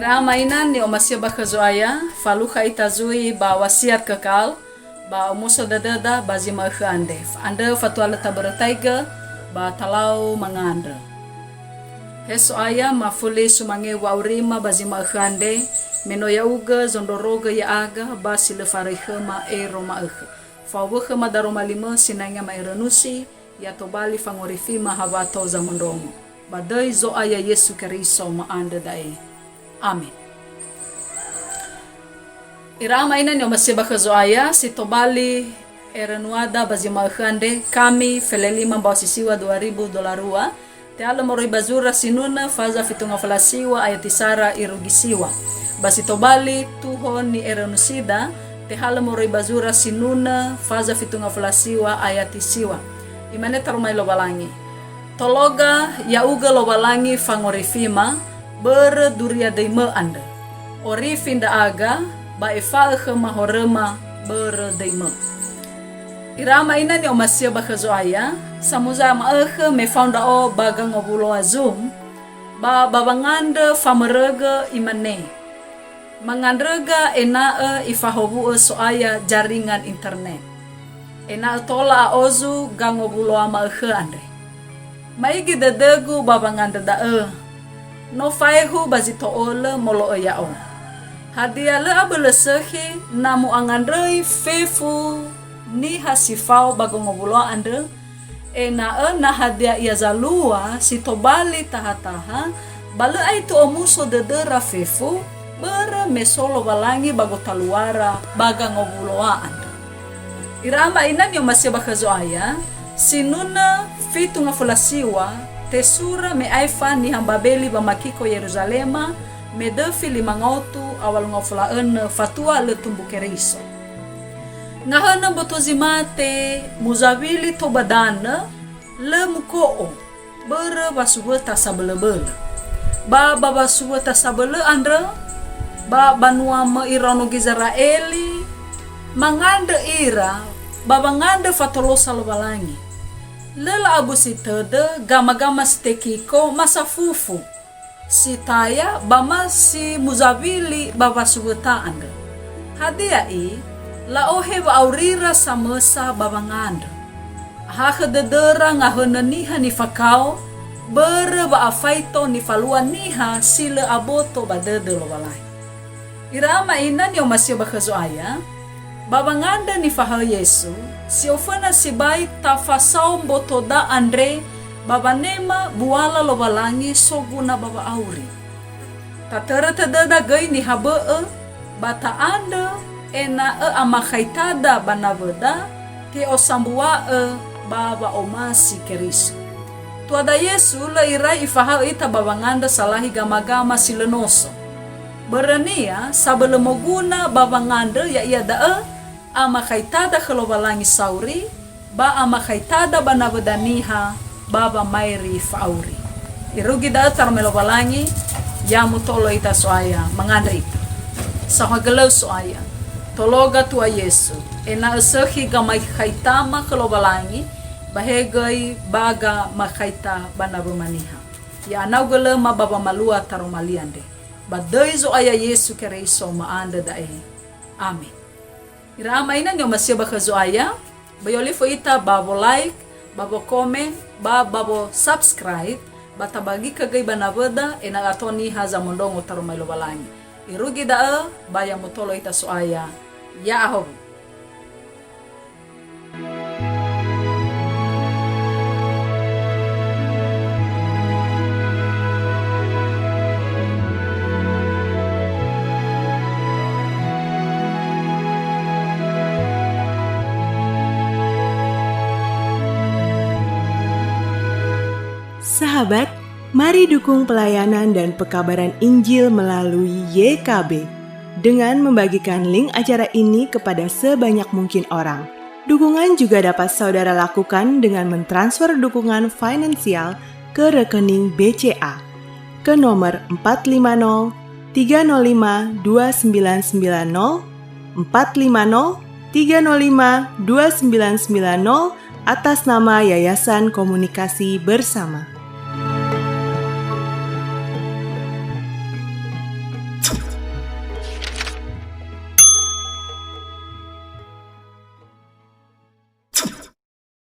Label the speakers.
Speaker 1: Ira mainan ni omasya bakazoaya, faluha itazui ba wasiat kekal, ba umuso dadada bazi makhande. Ande fatuala tabarataiga ba talau manganda. Heso aya mafuli sumange waurima bazi makhande, menoya uga zondoroga ya aga ba sile farihema roma akha. Fawuha madaroma lima sinanga mairanusi ya tobali fangorifima hawato za mondongo. Badai zo aya Yesu Kristo maanda dae. Amin. Irama ina ni omasiba kazoaya si tobali eranuada bazimakhande kami felelima bawasisiwa $2,000 te ala moroi bazura sinuna faza fitunga falasiwa ayatisara irugisiwa basi tobali tuho ni eranusida te hala moroi bazura sinuna faza fitunga falasiwa ayatisiwa imane tarumai lobalangi tologa yauga lobalangi fangorifima berduria deime anda orifinda aga ba ifalhe mahorema berdeime irama ina ni omasia bakazoaya samuza maakhe me founda o baga ngobulo azum ba babanganda famerega imane mangandrega ena ifahobu soaya jaringan internet ena tola ozu gangobulo amaakhe ande maigi dadegu babanganda da no faihu bazito ole molo yao hadia le abelesehi namu angandrei fefu ni hasifau bagongobulo ande ena na hadia yazalua sitobali tahataha bale aitu omuso dedera fefu bere mesolo balangi bagotaluara bagangobulo ande irama inani omasia bakazoaya sinuna fitu ngafulasiwa tesura me aifa ni hambabeli bamakiko Yerusalema me defi limangotu awal ngofla fatua le tumbu keriso ngahana botozimate muzabili to badana le mukoo bere basuweta sabelebele ba basuweta sabele andra ba banua ma irano Gizraeli manganda ira babanganda fatolosa lobalangi lela abu sitede gama-gama stekiko masa fufu sitaya bama si muzabili baba suweta anda hadia la ohe wa aurira samesa babanganda hake dedera ngahona niha ni fakao bere wa afaito ni falua niha sile aboto badede lo walai irama ina ni omasio bakazoaya babanganda ni fahal Yesu si ofana si bai tafasau botoda andre babanema buala lobalangi soguna baba auri tatera tadada gai ni habe bata anda ena amakaitada banaveda te osambua baba omasi keriso tuada Yesu la irai ifahal ita babanganda salahi gama-gama silenoso berania sabelemoguna babanganda ya iya da amakaitada khalobalangi sauri ba amakaitada banabadaniha baba mairi fauri irugi da tarmelobalangi ya mutolo ita soaya mangandra ita sahagalau soaya tologa tua Yesu ena sehi gamai kaitama khalobalangi bahegai baga makaita banabumaniha ya naugale ma baba malua tarumaliande badai zo aya Yesu Kristo maanda dae amin irama ina nyo masya bakazoaya bayoli fo ita babo like babo comment babo subscribe batabagi kagay banabeda ena atoni haza mondongo tarumay lobalangi irugi da baya mutolo ita soaya ya ahob
Speaker 2: Sahabat, mari dukung pelayanan dan pekabaran Injil melalui YKB dengan membagikan link acara ini kepada sebanyak mungkin orang. Dukungan juga dapat saudara lakukan dengan mentransfer dukungan finansial ke rekening BCA ke nomor 450 305 2990 450 305 2990 atas nama Yayasan Komunikasi Bersama.